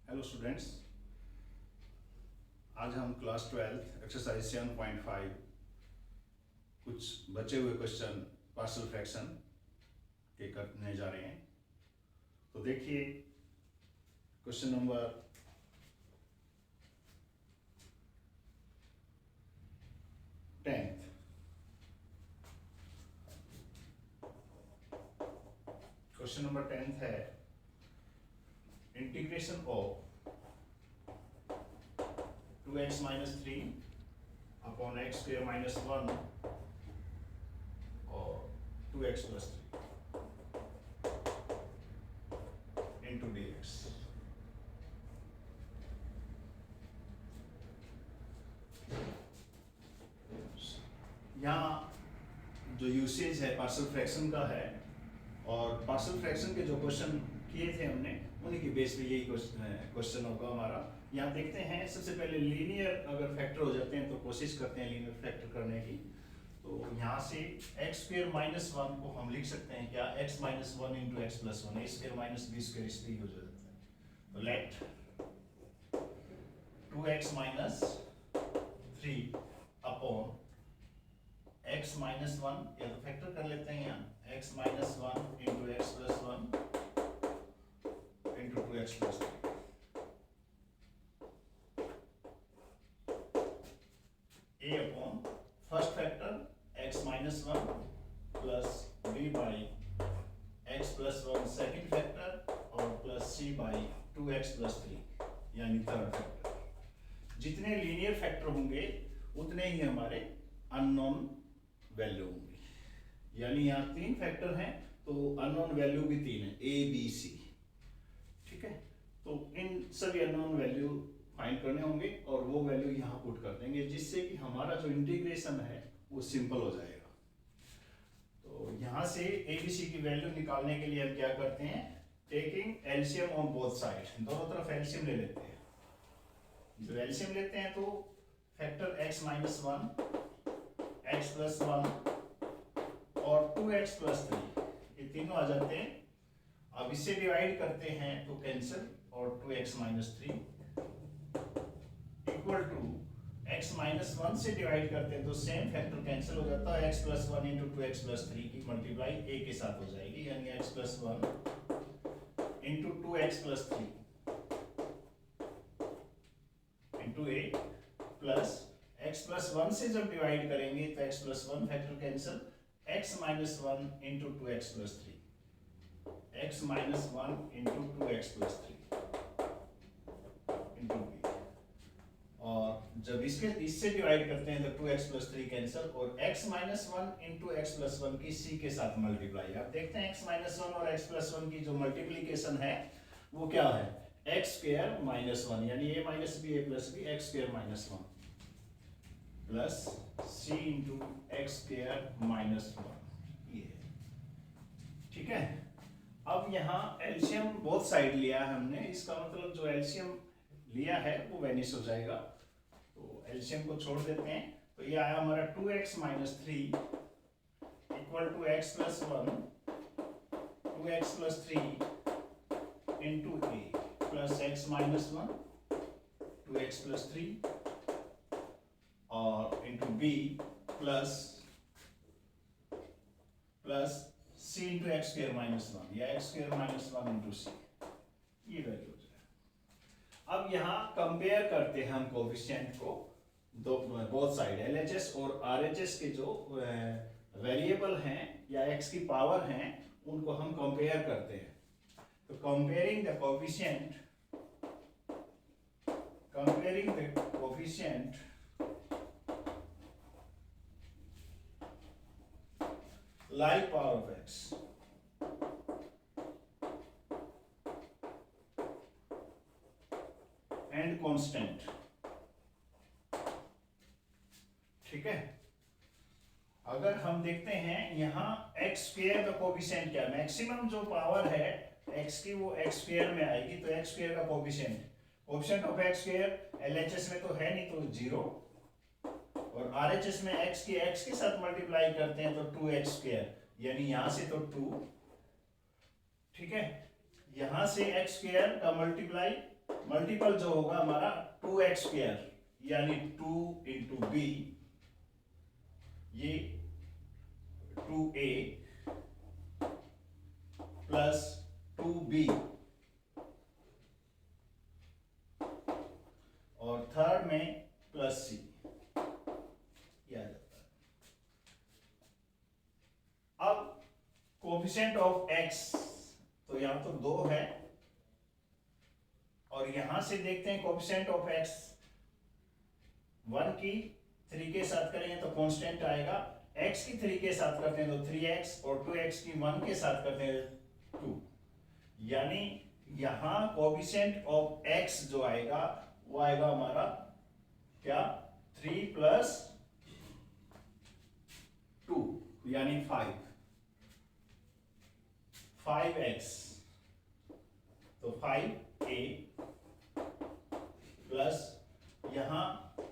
Hello students, आज हम class 12 exercise 7.5 कुछ बचे हुए क्वेश्चन पार्शियल फ्रैक्शन के करने जा रहे हैं। तो देखिए question number 10th। Question number 10th है integration of 2x minus 3 upon x square minus 1 और 2x plus 3 into dx। यहाँ जो यूसेज है पार्शियल फ्रैक्शन का है और पार्शियल फ्रैक्शन के जो क्वेश्चन किए थे हमने उन्हीं के बेस पे यही क्वेश्चन होगा हमारा। यहाँ देखते हैं, सबसे पहले लीनियर अगर फैक्टर हो जाते हैं तो कोशिश करते हैं लीनियर फैक्टर करने की। तो यहाँ से x स्क्वायर माइनस 1 को हम लिख सकते हैं क्या, x minus 1 into x plus 1, a square minus b square इस पर यूज हो जाता है। तो let 2x minus 3 upon x minus 1, या तो फैक्टर कर लेते हैं यहाँ x minus 1 into x plus 1 into 2x plus 3। a upon first factor x minus 1 plus b by x plus 1 second factor और plus c by 2x plus 3 यानी third factor. जितने linear factor होंगे उतने ही हमारे अननोन वैल्यू होंगी, यानी यहाँ 3 factor हैं तो अननोन वैल्यू भी 3 है, a b c। ठीक है, तो इन सभी अननोन वैल्यू फाइंड करने होंगे और वो वैल्यू यहाँ पुट कर देंगे, जिससे कि हमारा जो इंटीग्रेशन है वो सिंपल हो जाएगा। तो यहाँ से a b c की वैल्यू निकालने के लिए हम क्या करते हैं, taking LCM on both side, दोनों तरफ एलसीएम ले लेते हैं। जब एलसीएम लेते हैं तो factor x minus 1, x plus 1 और 2x प्लस 3 ये तीनों आ जाते हैं। अब इससे डिवाइड करते हैं तो कैंसिल और 2x minus 3 equal to x minus 1 से डिवाइड करते हैं तो सेम फैक्टर कैंसिल हो जाता है, x plus 1 into 2x plus 3 की मल्टीप्लाई a के साथ हो जाएगी, यानी x plus 1 into 2x plus 3 into a plus x plus 1 से जब डिवाइड करेंगे तो x plus 1 factor cancel, x minus 1 into 2x plus 3, x minus 1 into 2x plus 3 into b। और जब इससे डिवाइड करते हैं तो 2x प्लस 3 कैंसिल और x minus 1 into x plus 1 की c के साथ मल्टीप्लाई। आप देखते हैं x माइनस 1 और x प्लस 1 की जो मल्टीप्लीकेशन है वो क्या है, x स्क्वायर माइनस 1, यानी a minus b a plus b, x square minus 1 plus c into x square minus 1, ये। ठीक है, अब यहाँ एलसीएम बोथ साइड लिया है हमने, इसका मतलब जो एलसीएम लिया है वो वेनिश हो जाएगा। तो एलसीएम को छोड़ देते हैं, तो ये आया हमारा 2x minus 3 equal to x plus 1, 2x plus 3 into a plus x minus 1, 2x plus 3 और into b plus c into x square minus 1 या x square minus 1 into c, ये वैल्यू हो जाए। अब यहाँ कंपेयर करते हैं हम कोफिशिएंट को, दो बोथ साइड एलएचएस और आरएचएस के जो वेरिएबल हैं या x की पावर हैं उनको हम कंपेयर करते हैं। तो comparing the coefficient like power of x and constant। ठीक है, अगर हम देखते हैं यहाँ x स्क्वायर का कोफिशिएंट क्या, मैक्सिमम जो पावर है x की वो x स्क्वायर में आएगी, तो x स्क्वायर का coefficient of x square LHS में तो है नहीं तो 0, और आरएचएस में x के साथ मल्टीप्लाई करते हैं तो 2x स्क्वायर, यानी यहां से तो 2। ठीक है, यहां से x स्क्वायर का मल्टीप्लाई मल्टीपल जो होगा हमारा 2x² यानी 2 इंटू बी, ये 2a प्लस 2b, और थर्ड में प्लस c, ये आ जाता है। अब कोफिशिएंट ऑफ x, तो यहां तो 2 है, और यहां से देखते हैं कोफिशिएंट ऑफ x 1 की 3 के साथ करेंगे तो कांस्टेंट आएगा, x की 3 के साथ करते हैं तो 3x, और 2x की 1 के साथ करते हैं 2, यानी यहां कोफिशिएंट ऑफ x जो आएगा वो आएगा हमारा क्या, 3 प्लस 2 यानी 5x, तो 5a प्लस यहां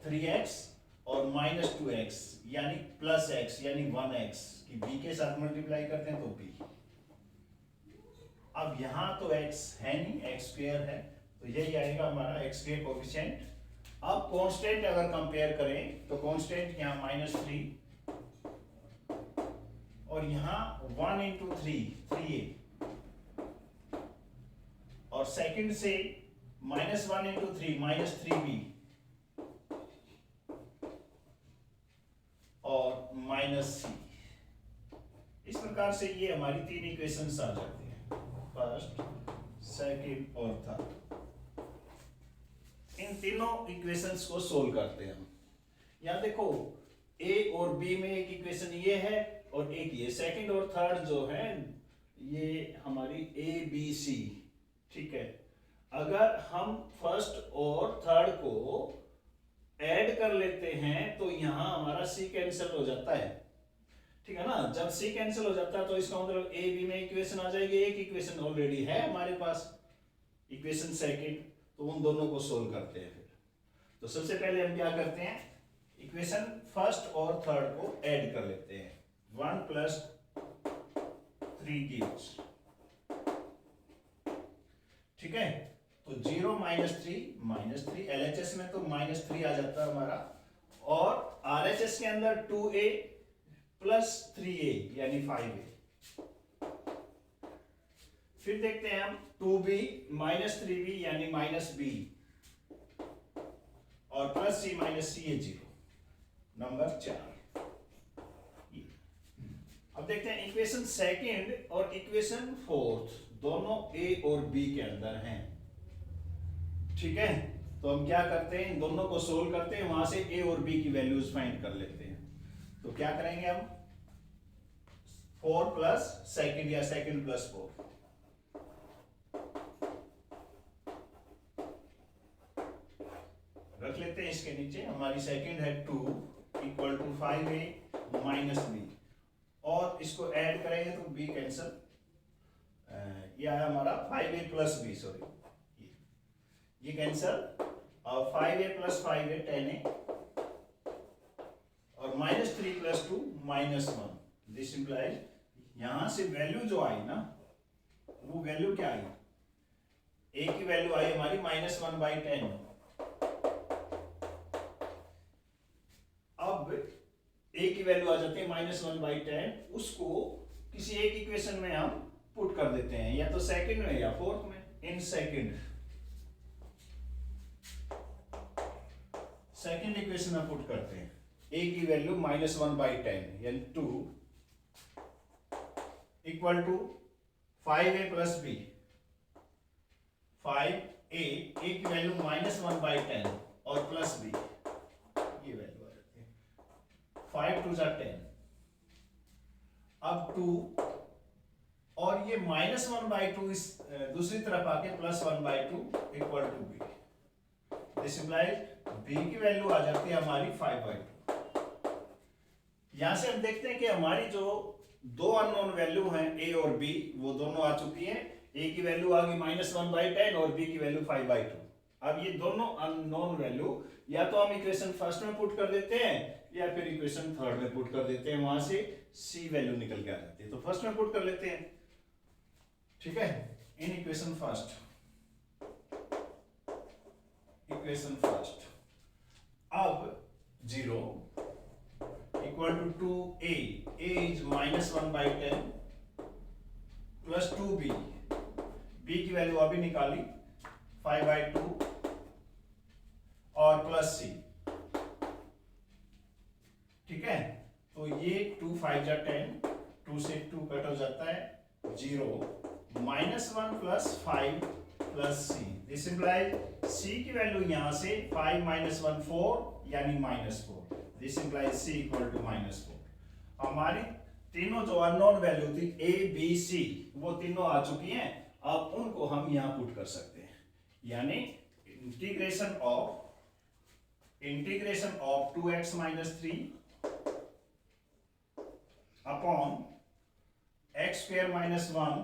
3x और माइनस 2x यानी प्लस x यानी 1x की b के साथ मल्टीप्लाई करते हैं तो b। अब यहां तो x है नहीं, x² है, तो यही आएगा हमारा x के कोफिशिएंट। अब कांस्टेंट अगर कंपेयर करें तो कांस्टेंट यहां -3 और यहां 1 इंटू 3a, और सेकंड से -1 इंटू 3 -3b, और -c। इस प्रकार से ये हमारी 3 इक्वेशंस आ जाती हैं, फर्स्ट, सेकंड और थर्ड। इन तीनों इक्वेशंस को सोल्व करते हैं हम। यहां देखो a और b में एक इक्वेशन ये है और एक ये, सेकंड और थर्ड जो है ये हमारी a b c, ठीक है। अगर हम फर्स्ट और थर्ड को ऐड कर लेते हैं तो यहां हमारा c कैंसिल हो जाता है, ठीक है ना। जब c कैंसिल हो जाता है तो इसका मतलब a b में इक्वेशन आ जाएगी, एक इक्वेशन ऑलरेडी है हमारे पास, इक्वेशन सेकंड, तो उन दोनों को सोल्व करते हैं फिर। तो सबसे पहले हम क्या करते हैं, इक्वेशन फर्स्ट और थर्ड को ऐड कर लेते हैं। 1 प्लस 3 गिव्स, ठीक है। तो 0 -3 LHS में तो -3 आ जाता है हमारा, और RHS के अंदर 2a प्लस 3a यानी 5a। फिर देखते हैं हम 2b -3b यानी -b, और प्लस c -c है 0, नंबर 4। अब देखते हैं इक्वेशन सेकंड और इक्वेशन फोर्थ दोनों a और b के अंदर हैं, ठीक है। तो हम क्या करते हैं, इन दोनों को सोल्व करते हैं, वहां से a और b की वैल्यूज फाइंड कर लेते हैं। तो क्या करेंगे हम, 4 प्लस सेकंड या सेकंड प्लस 4, रख लेते हैं इसके नीचे। हमारी सेकंड है 2 equal to 5a minus b, और इसको ऐड करेंगे तो b कैंसिल, यह है हमारा 5a प्लस b, सॉरी ये कैंसिल, और 5a प्लस 5a 10a, और -3 प्लस 2 -1। दिस इंप्लाइज यहां से वैल्यू जो आई ना, वो वैल्यू क्या आई, a की वैल्यू आई हमारी -1/10। अब a की वैल्यू आ जाती है -1/10, उसको किसी एक इक्वेशन में हम पुट कर देते हैं, या तो सेकंड में या फोर्थ में। इन सेकंड इक्वेशन में पुट करते हैं, a की वैल्यू -1/10 यानी 2 equal to 5a plus b, 5a, a की वैल्यू -1/10 और प्लस b, ये वैल्यू आ जाती है 5 2 जा 10। अब 2 और ये -1/2 इस दूसरी तरफ आके +1/2 equal to b। This implies b की वैल्यू आ जाती है हमारी 5/2। यहां से हम देखते हैं कि हमारी जो दो अननोन वैल्यू हैं a और b, वो दोनों आ चुकी हैं। a की वैल्यू आ गई -1/10 और b की वैल्यू 5/2। अब ये दोनों अननोन वैल्यू या तो हम इक्वेशन फर्स्ट में पुट कर देते हैं या फिर इक्वेशन थर्ड में पुट कर देते हैं, वहां से c वैल्यू निकल के आ जाती है। तो फर्स्ट में पुट कर लेते हैं, ठीक है। In equation first equation first. अब 0 equal to 2a, a is -1/10 plus 2b, b की वैल्यू अभी निकाली 5/2 और प्लस c। ठीक है, तो ये 2 5 जा 10, 2 से 2 कट हो जाता है 0, -1 plus 5 plus c। This implies c की वैल्यू यहां से 5 - 1 4 यानी -4। This implies c equal to -4। हमारी तीनों जो अननोन वैल्यू थी a b c वो तीनों आ चुकी हैं। अब उनको हम यहां पुट कर सकते हैं, यानी integration of 2x - 3 upon x square - 1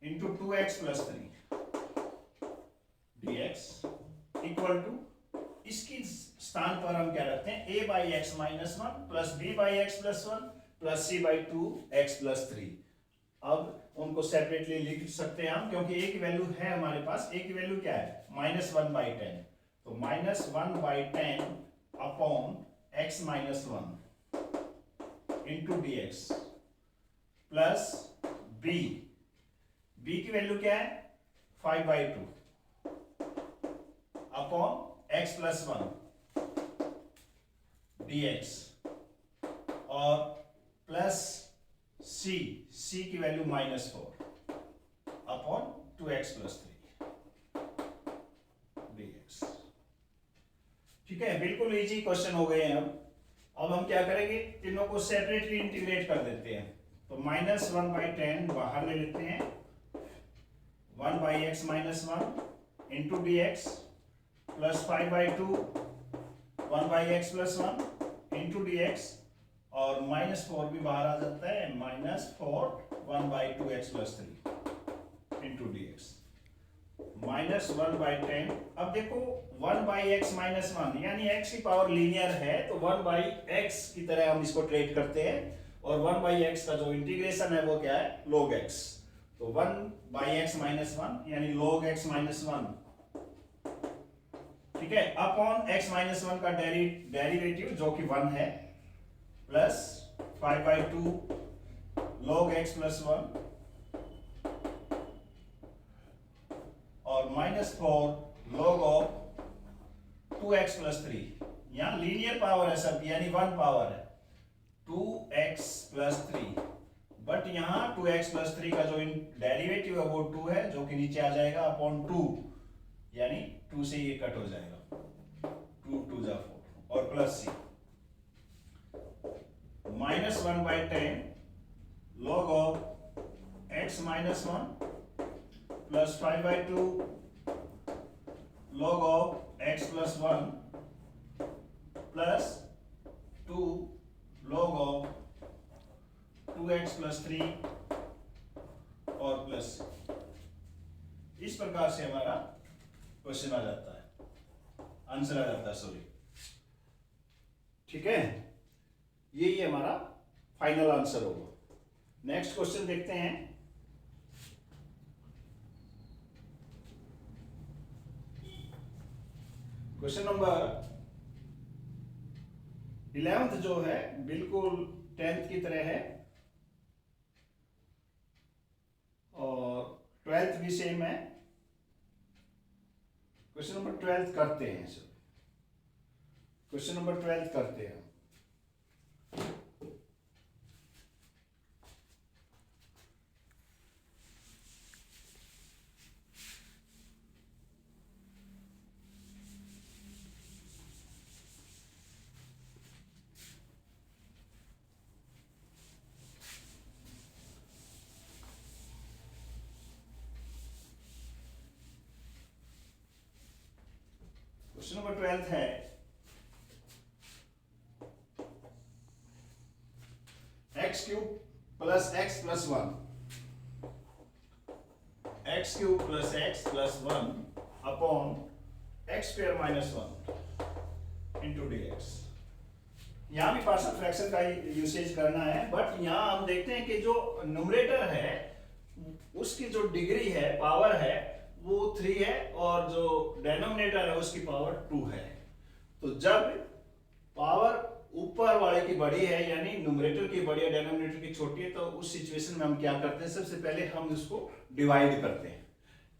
into 2x + 3 dx equal to, इसकी स्थान पर हम क्या रखते हैं, a/x - 1 plus b/x + 1 plus c/2x + 3। अब उनको सेपरेटली लिख सकते हैं हम, क्योंकि a की वैल्यू है हमारे पास। a की वैल्यू क्या है, -1/10, तो -1/10 upon x - 1 into dx plus b की वैल्यू क्या है 5/2 अपॉन x + 1 dx और प्लस c की वैल्यू -4 अपॉन 2x + 3 dx। ठीक है, बिल्कुल इजी क्वेश्चन हो गए हैं। अब हम क्या करेंगे, तीनों को सेपरेटली इंटीग्रेट कर देते हैं। तो -1/10 बाहर ले लेते हैं, 1/x - 1 into dx plus 5/2 1/x + 1 into dx और -4 भी बाहर आ जाता है, -4 1/2x + 3 इंटू dx -1/10। अब देखो 1/x - 1 यानी x की पावर लीनियर है, तो 1/x की तरह हम इसको ट्रीट करते हैं, और 1/x का जो इंटीग्रेशन है वो क्या है, log x। तो 1/x - 1 यानी log x - 1, ठीक है, अपॉन x - 1 का डेरिवेटिव जो कि 1 है, प्लस 5/2 log x + 1 और -4 log of 2x + 3। यहां लीनियर पावर है सब, यानी 1 पावर है 2x + 3, बट यहां 2x + 3 का जो डेरिवेटिव है वो 2 है, जो कि नीचे आ जाएगा अपॉन 2, यानी 2 से ये कट हो जाएगा, 2 2 जा 4 और plus c -1/10 log of x - 1 plus 5/2 log of x + 1 plus 2 log of 2x + 3 और प्लस। इस प्रकार से हमारा क्वेश्चन आ जाता है, आंसर आ जाता है, सॉरी। ठीक है, यही हमारा फाइनल आंसर होगा। नेक्स्ट क्वेश्चन देखते हैं। क्वेश्चन नंबर 11th जो है बिल्कुल 10th की तरह है, और 12th भी सेम है। क्वेश्चन नंबर 12th करते हैं, सर क्वेश्चन नंबर 12th करते हैं। क्वेश्चन नंबर 12th है, x³ + x + 1 x³ + x + 1 upon x² - 1 into dx। यहां भी पार्शियल फ्रैक्शन का यूसेज करना है, बट यहां हम देखते हैं कि जो न्यूमरेटर है उसकी जो डिग्री है, पावर है, वो 3 है और जो डेनोमिनेटर है उसकी पावर 2 है। तो जब पावर ऊपर वाले की बड़ी है यानी न्यूमरेटर की बड़ी है डेनोमिनेटर की छोटी है, तो उस सिचुएशन में हम क्या करते हैं, सबसे पहले हम इसको डिवाइड करते हैं।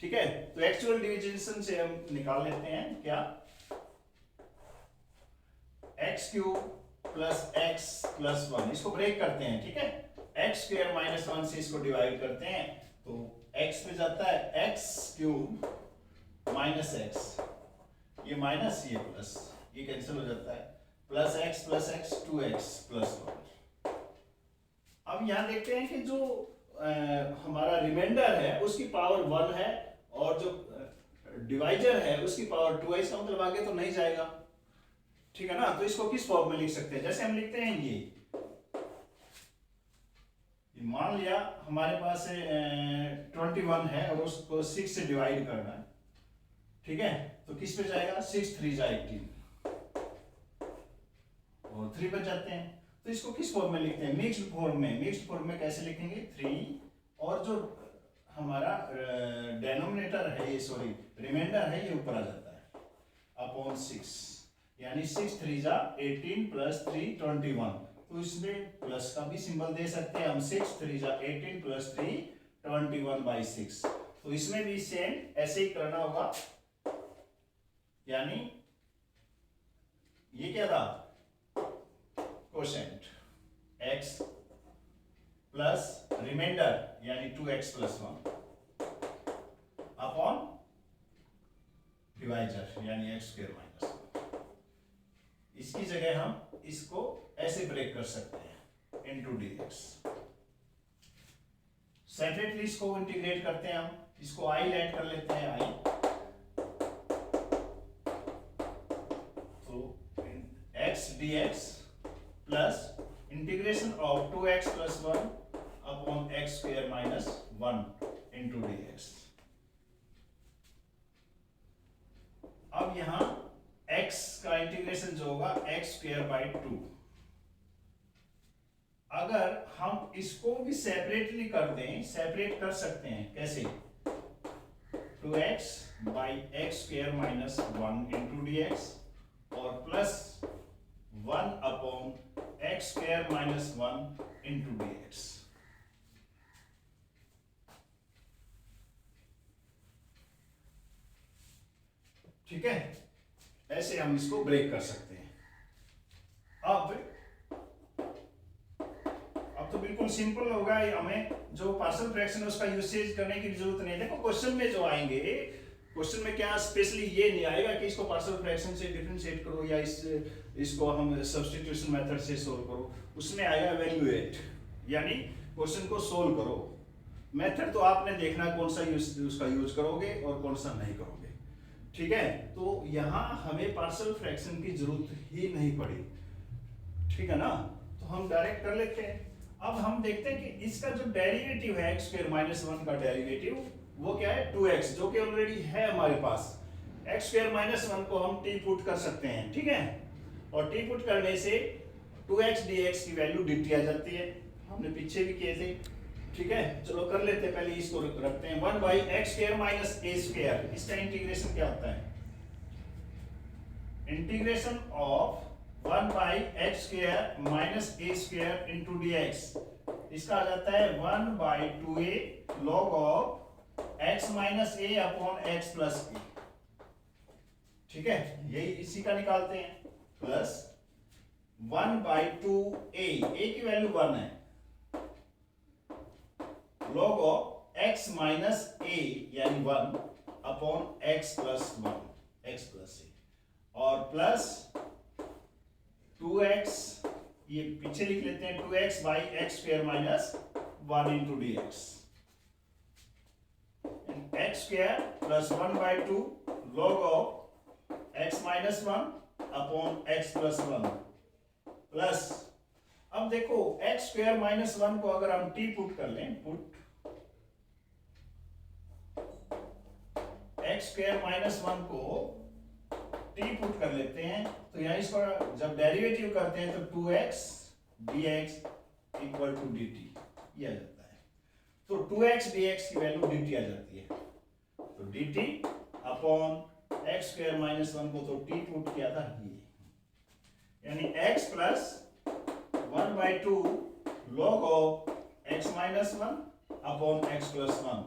ठीक है, तो एक्चुअल डिविजन से हम निकाल लेते हैं क्या, x cube plus x plus 1, इसको ब्रेक करते हैं। ठीक है, एक्स स्क्वायर माइनस 1 से इसको डिवाइड करते हैं, तो एक्स पे जाता है एक्स क्यूब माइनस एक्स, ये माइनस ये प्लस, ये कैंसिल हो जाता है, प्लस एक्स 2x प्लस 1। अब यहां देखते हैं कि जो हमारा रिमाइंडर है उसकी पावर 1 है और जो डिवाइजर है उसकी पावर 2 है, इसका मतलब आगे तो नहीं जाएगा। ठीक है ना, तो इसको किस फॉर्म में लिख सकते हैं, जैसे हम लिखते हैं ये मान लिया हमारे पास 21 है और उसको 6 से डिवाइड करना है। ठीक है, तो किस पे जाएगा, 6 3 जा 18 और 3 बच जाते हैं। तो इसको किस फॉर्म में लिखते हैं, मिक्स्ड फॉर्म में। मिक्स्ड फॉर्म में कैसे लिखेंगे, 3 और जो हमारा डेनोमिनेटर है ये, सॉरी रिमाइंडर है, ये ऊपर आ जाता है अपॉन 6, यानी 6 3 जा 18 प्लस 3 21। तो इसमें प्लस का भी सिंबल दे सकते हैं हम, 6 3 जा 18 प्लस 3 21/6। तो इसमें भी सेम ऐसे ही करना होगा, यानी ये क्या था, कोशेंट x प्लस रिमाइंडर यानी 2x प्लस 1 अपॉन डिवाइजर यानी x स्क्वायर माइनस 1। इसकी जगह हम इसको ऐसे ब्रेक कर सकते हैं, इनटू dx। सेपरेटली इसको इंटीग्रेट करते हैं हम, इसको i ऐड कर लेते हैं, i, तो x dx plus integration of 2x plus 1 upon x square minus 1 into dx। अब यहां x का इंटीग्रेशन जो होगा एक्स स्क्वायर बाई 2। अगर हम इसको भी सेपरेटली कर दें, सेपरेट कर सकते हैं कैसे, 2x by x square minus 1 into dx और plus 1 upon x square minus 1 into dx। ठीक है, ऐसे हम इसको ब्रेक कर सकते हैं। अब तो बिल्कुल सिंपल होगा, हमें जो पार्शियल फ्रैक्शन है उसका यूसेज करने की जरूरत नहीं है। देखो क्वेश्चन में जो आएंगे, क्वेश्चन में क्या स्पेशली ये नहीं आएगा कि इसको पार्शियल फ्रैक्शन से डिफरेंशिएट करो या इसको हम सब्स्टिट्यूशन मेथड से सोल्व करो, उसमें आएगा इवैल्यूएट, यानी क्वेश्चन को सोल्व करो। मेथड तो आपने देखना कौन सा उसका यूज करोगे और कौन सा नहीं करोगे। ठीक है, तो यहां हमें पार्शियल फ्रैक्शन की जरूरत ही नहीं पड़ी। ठीक है ना, तो हम डायरेक्ट कर लेते हैं। अब हम देखते हैं कि इसका जो डेरिवेटिव है एक्स स्क्वायर माइनस 1 का डेरिवेटिव वो क्या है, 2x, जो कि ऑलरेडी है हमारे पास। एक्स स्क्वायर माइनस 1 को हम टी पुट कर सकते हैं। ठीक है, और टी पुट करने से 2x dx की वैल्यू dt आ जाती है, हमने पीछे भी किए थे। ठीक है, चलो कर लेते हैं, पहले इसको रखते हैं 1 by x square minus a square. इसका इंटीग्रेशन क्या होता है, integration of 1 by x square minus a square into dx। इसका आ जाता है 1 by 2a log of x minus a upon x plus a। ठीक है, यही इसी का निकालते हैं, प्लस 1 बाई 2a, a की वैल्यू 1 है, log of x minus a यानी 1 upon x plus 1, x plus a, और प्लस 2x, ये पीछे लिख लेते हैं, 2x by x square minus 1 into dx, x square plus 1 by 2 log of x minus 1 upon x plus 1, plus अब देखो x square minus 1 को अगर हम t पुट कर लें, पुट एक्स स्क्वायर माइनस 1 को t पुट कर लेते हैं, तो यहाँ इसको जब डेरिवेटिव करते हैं तो 2x dx equal to dt ये आ जाता है। तो 2x dx की वैल्यू dt आ जाती है, तो तो D T upon x square minus one को तो टी पुट किया था ये, यानी x plus 1/2 log of x minus one upon x plus one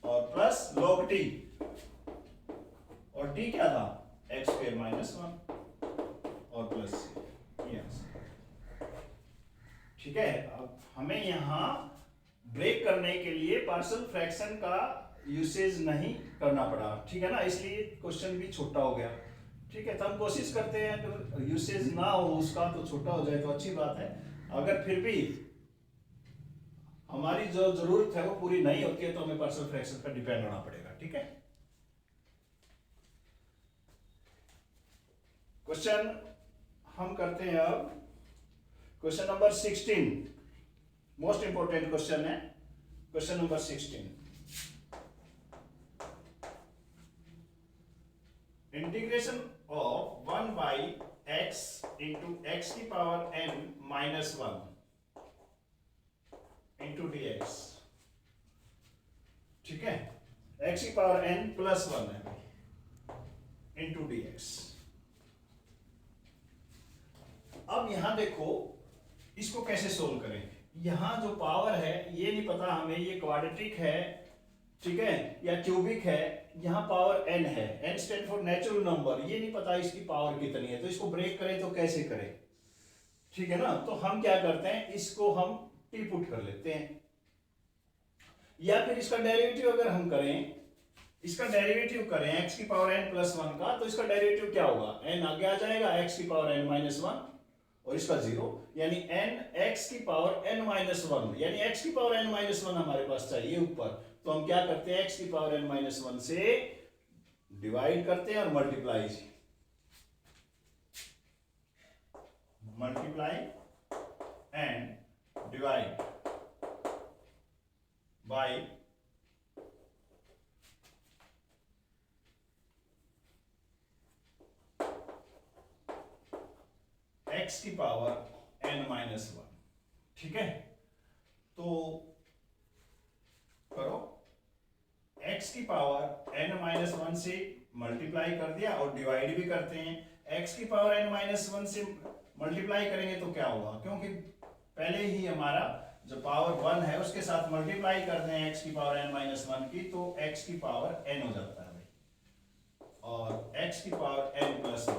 और प्लस log टी, और टी क्या था एक्स स्क्वायर माइनस वन और प्लस ये आंसर। ठीक है, अब हमें यहां ब्रेक करने के लिए पार्शियल फ्रैक्शन का यूसेज नहीं करना पड़ा, ठीक है ना, इसलिए क्वेश्चन भी छोटा हो गया। ठीक है, तो हम कोशिश करते हैं अगर यूसेज ना हो उसका तो छोटा हो जाए तो अच्छी बात है, अगर फिर भी हमारी जो जरूरत है वो पूरी नहीं होती है तो हमें पार्शियल फ्रैक्शन पर डिपेंड होना पड़ेगा। ठीक है, क्वेश्चन हम करते हैं अब question number 16, most important question है question number 16। Integration of 1/x into x की power n minus 1 into dx। ठीक है, x की पावर n प्लस 1 है इंटू dx। अब यहां देखो इसको कैसे सोल्व करें, यहां जो पावर है ये नहीं पता हमें ये क्वाड्रेटिक है, ठीक है, या क्यूबिक है, यहां पावर n है, n stand for natural number, ये नहीं पता इसकी पावर कितनी है, तो इसको ब्रेक करें तो कैसे करें। ठीक है ना, तो हम क्या करते हैं इसको हम टी पुट कर लेते हैं, या फिर इसका डेरिवेटिव अगर हम करें, इसका डेरिवेटिव करें x की पावर n प्लस 1 का, तो इसका डेरिवेटिव क्या होगा, n आगे आ जाएगा x की पावर n माइनस 1 और इसका 0, यानी n x की पावर n माइनस 1, यानी x की पावर n माइनस 1 हमारे पास चाहिए ऊपर, तो हम क्या करते हैं x की पावर n माइनस 1 से डिवाइड करते हैं और multiply and divide by x की पावर n माइनस 1। ठीक है, तो करो x की पावर n माइनस 1 से मल्टीप्लाई कर दिया और डिवाइड भी करते हैं, x की पावर n माइनस 1 से मल्टीप्लाई करेंगे तो क्या होगा, क्योंकि पहले ही हमारा जो पावर 1 है उसके साथ मल्टीप्लाई करते हैं x की पावर n माइनस 1 की, तो x की पावर n हो जाता है भाई, और x की power n plus 1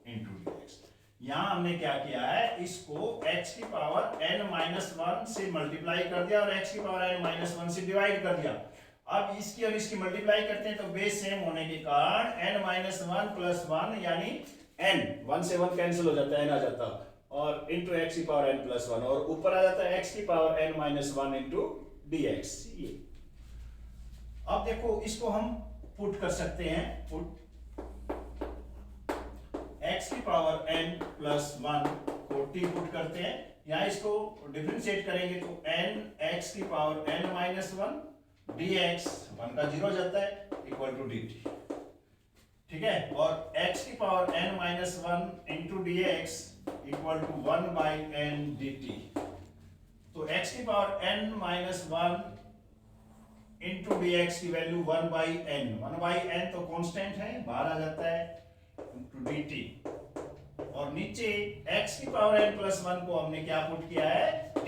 into dx। यहां हमने क्या किया है, इसको x की पावर n माइनस 1 से मल्टीप्लाई कर दिया और x की पावर n माइनस 1 से डिवाइड कर दिया। अब इसकी और इसकी मल्टीप्लाई करते हैं तो बेस सेम होने के कारण n माइनस 1 प्लस 1 यानी n, 1 से 1 कैंसिल हो जाता है, n आ जाता और इंटू एक्स की पावर n प्लस 1 और ऊपर आ जाता है x की power n minus 1 into dx। ये अब देखो इसको हम पुट कर सकते हैं, पुट x की पावर n प्लस 1 को t पुट करते हैं, यहाँ इसको डिफरेंशिएट करेंगे तो n x की पावर n माइनस 1 dx 1 का 0 जाता है इक्वल टू dt। ठीक है, और x की power n minus 1 into dx equal to 1 by n dt। तो x की power n minus 1 into dx की वैल्यू 1 बाई n तो कांस्टेंट है बाहर आ जाता है इंटू dt, और नीचे x की पावर n प्लस 1 को हमने क्या पुट किया है t,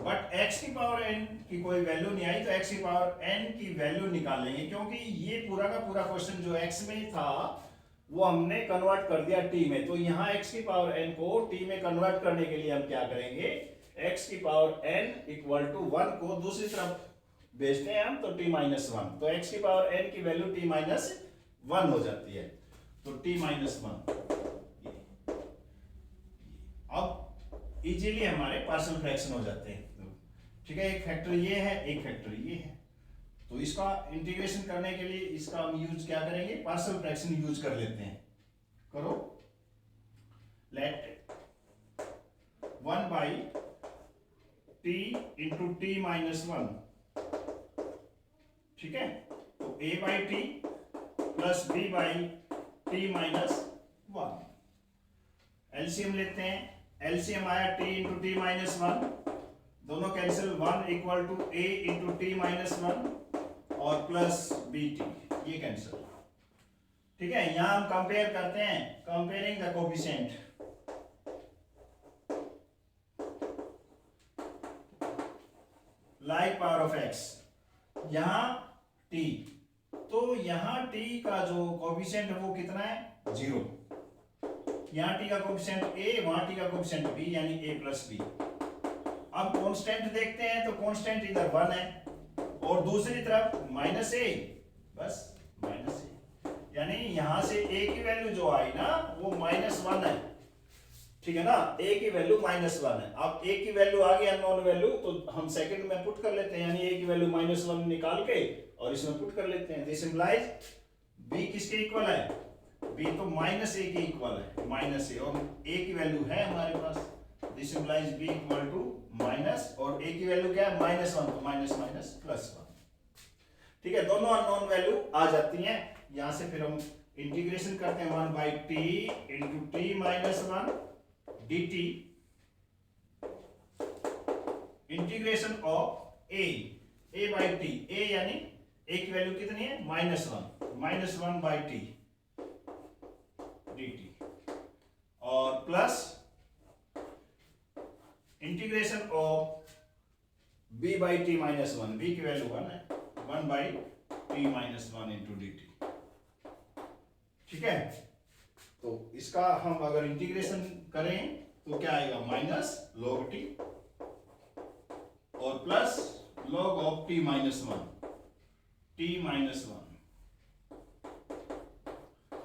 बट x की पावर n की कोई वैल्यू नहीं आई तो x की पावर n की वैल्यू निकाल लेंगे, क्योंकि ये पूरा का पूरा क्वेश्चन जो x में था वो हमने कन्वर्ट कर दिया t में, तो यहाँ x की पावर n को t में कन्वर्ट करने के लिए हम क्या करेंगे, x की पावर n इक्वल टू 1 को दूसरी तरफ भेजते हैं हम, तो t माइनस 1, तो x की पावर n की वैल्यू t माइनस 1 हो जाती है, तो t माइनस 1। अब इजीली हमारे पार्शियल फ्रैक्शन हो जाते हैं। ठीक है, एक फैक्टर ये है, एक फैक्टर ये है, तो इसका इंटीग्रेशन करने के लिए इसका हम यूज क्या करेंगे, पार्शियल फ्रैक्शन यूज कर लेते हैं। करो, let 1 by t into t minus 1, ठीक है, तो a by t plus b by t minus 1। LCM लेते हैं, एलसीएम आया t इंटू टी माइनस 1 दोनों cancel, 1 equal to a into t minus 1 और प्लस बी टी, ये कैंसिल। ठीक है, यहां हम कंपेयर करते हैं, comparing the coefficient. Like power of x, यहां t, तो यहां t का जो कोफिशिएंट है वो कितना है, 0। यहां t का कोफिशिएंट a, वहां t का कोफिशिएंट b, यानी a प्लस b। अब कांस्टेंट देखते हैं तो कांस्टेंट इधर 1 है और दूसरी तरफ माइनस a, बस माइनस a, यानी यहां से a की वैल्यू जो आई ना वो -1 है। ठीक है ना, a की वैल्यू -1 है। अब a की वैल्यू आ गई अननोन वैल्यू, तो हम सेकंड में पुट कर लेते हैं, यानी a की वैल्यू -1 निकाल के और इसमें पुट कर लेते हैं। दिस इंप्लाइज b किसके इक्वल है, b तो -a के इक्वल है, -a, और a की वैल्यू है हमारे पास। This implies b equal to minus, और a की वैल्यू क्या है, -1, तो माइनस माइनस प्लस 1। ठीक है, दोनों अननोन वैल्यू आ जाती हैं। यहां से फिर हम इंटीग्रेशन करते हैं, 1/t into t minus 1 dt, integration of a by T, a यानी a की वैल्यू कितनी है, -1/t dt, और plus integration of b by t minus 1, b की वैल्यू 1 है, 1/t माइनस 1 इंटू dt। ठीक है, तो इसका हम अगर इंटीग्रेशन करें तो क्या आएगा, माइनस log t और plus log of t minus 1, t minus 1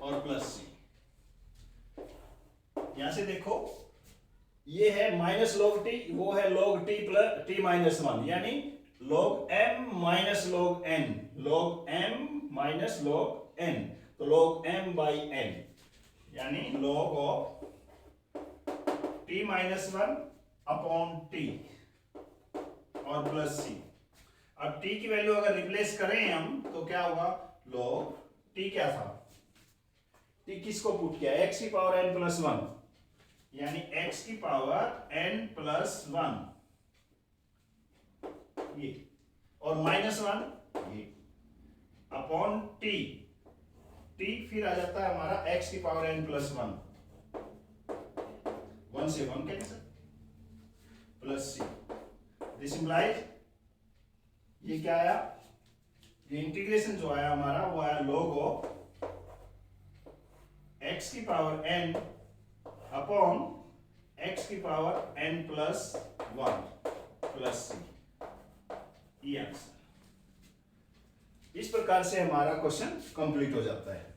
और प्लस c। यहां से देखो, ये है माइनस log t, वो है log t plus t minus 1, यानी log m minus log n, log m minus log n, तो log m बाई n, यानी log of t minus 1 upon t और प्लस c। अब t की value अगर replace करें हम तो क्या होगा, log t क्या था, t किसको पुट किया, x की पावर n प्लस 1, यानी x की पावर n प्लस 1, ये, और -1 ये, अपॉन t, t फिर आ जाता है हमारा x की पावर n प्लस 1, 1 से 1 cancel, plus c। This implies, ये क्या आया, ये इंटीग्रेशन जो आया हमारा वो आया log ऑफ x की पावर n अपॉन x की power n plus 1 plus c, ये आंसर। इस प्रकार से हमारा क्वेश्चन कंप्लीट हो जाता है।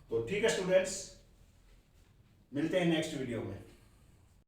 तो ठीक है स्टूडेंट्स, मिलते हैं नेक्स्ट वीडियो में।